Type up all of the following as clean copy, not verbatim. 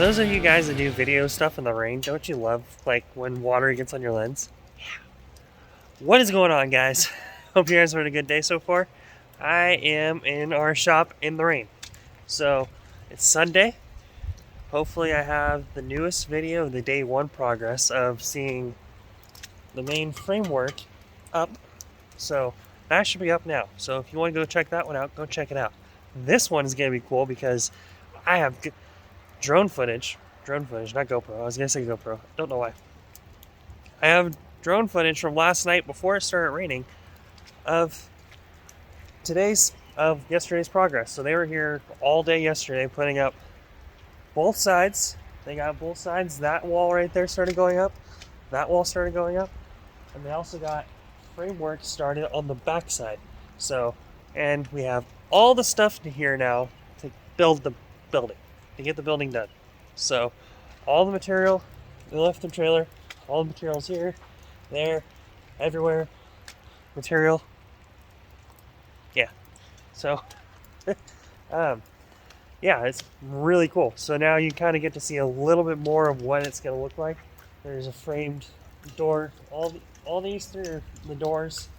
those of you guys that do video stuff in the rain, don't you love like when water gets on your lens? What is going on, guys? Hope you guys are having a good day so far. I am in our shop in the rain. So it's Sunday. Hopefully I have the newest video of the day one progress of seeing the main framework up. So that should be up now. So if you want to go check that one out, go check it out. This one is going to be cool because I have drone footage, not GoPro. I was going to say GoPro. Don't know why. I have drone footage from last night before it started raining of yesterday's progress. So they were here all day yesterday putting up both sides. They got both sides. That wall right there started going up. That wall started going up. And they also got framework started on the back side. So, and we have all the stuff to here now to build the building, to get the building done. So all the material, they left the trailer, all the materials here, there, everywhere, material. Yeah. So, yeah, it's really cool. So now you kind of get to see a little bit more of what it's going to look like. There's a framed door. All these three are the doors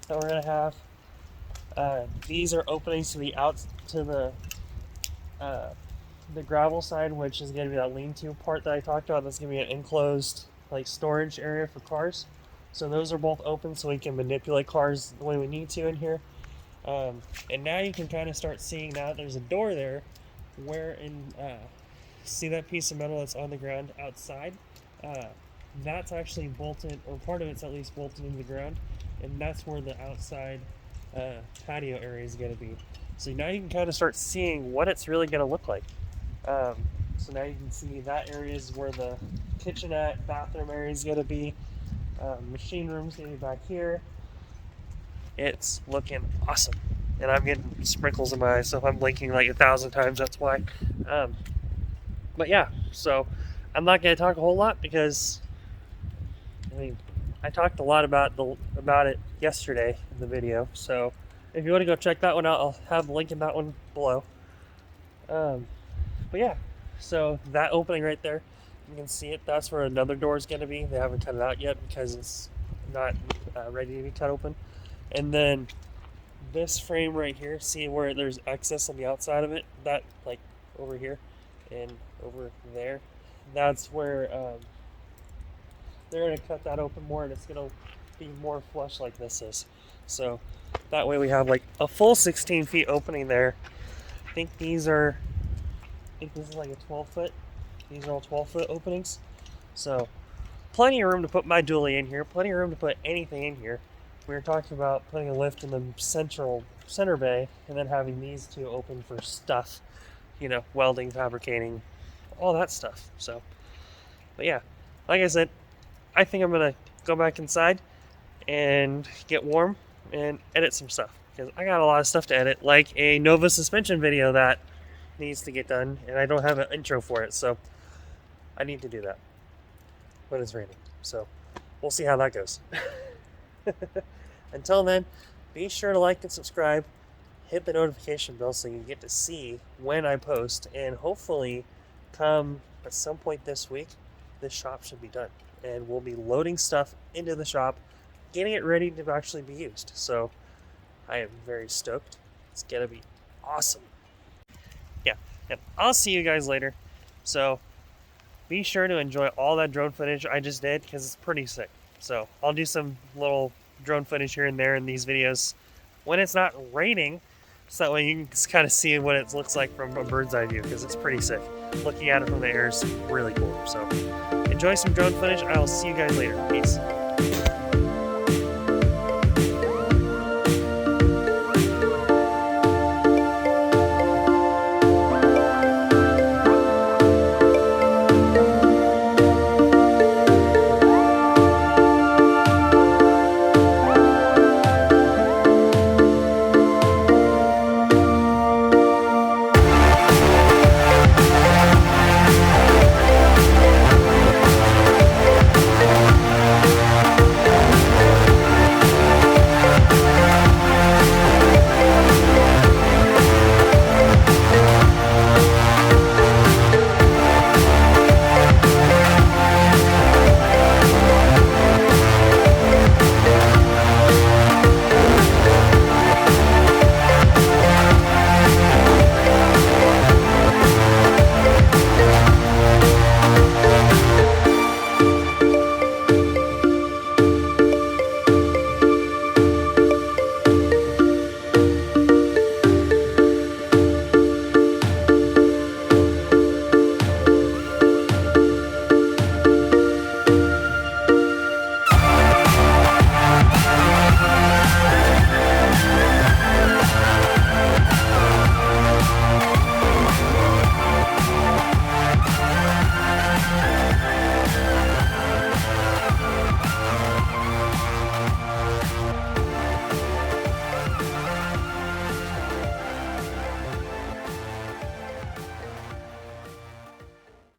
that we're going to have. These are openings to the gravel side, which is going to be that lean-to part that I talked about. That's going to be an enclosed like storage area for cars. So those are both open, so we can manipulate cars the way we need to in here. And now you can kind of start seeing now there's a door there, where see that piece of metal that's on the ground outside. That's actually bolted, or part of it's at least bolted into the ground, and that's where the outside patio area is going to be. So now you can kind of start seeing what it's really going to look like. So now you can see that area is where the kitchenette, bathroom area is going to be. Machine room's going to be back here. It's looking awesome. And I'm getting sprinkles in my eyes, so if I'm blinking like 1,000 times, that's why. But yeah, so I'm not going to talk a whole lot because I talked a lot about it yesterday in the video. So if you want to go check that one out, I'll have the link in that one below. But yeah, so that opening right there, you can see it. That's where another door is going to be. They haven't cut it out yet because it's not ready to be cut open. And then this frame right here, see where there's excess on the outside of it? That, like, over here and over there. That's where they're going to cut that open more, and it's going to be more flush like this is. So that way we have like a full 16 feet opening there. I think this is like a 12 foot. These are all 12-foot openings. So plenty of room to put my dually in here, plenty of room to put anything in here. We were talking about putting a lift in the center bay and then having these two open for stuff, welding, fabricating, all that stuff. So, but yeah, like I said, I think I'm going to go back inside and get warm and edit some stuff because I got a lot of stuff to edit, like a Nova suspension video that needs to get done, and I don't have an intro for it, so I need to do that. But it's raining, so we'll see how that goes. Until then, be sure to like and subscribe, hit the notification bell so you get to see when I post, and hopefully come at some point this week, this shop should be done, and we'll be loading stuff into the shop, getting it ready to actually be used. So I am very stoked. It's gonna be awesome. Yeah, and I'll see you guys later. So be sure to enjoy all that drone footage I just did because it's pretty sick. So I'll do some little drone footage here and there in these videos when it's not raining, so that way you can just kind of see what it looks like from a bird's eye view because it's pretty sick. Looking at it from the air is really cool. So enjoy some drone footage. I will see you guys later. Peace.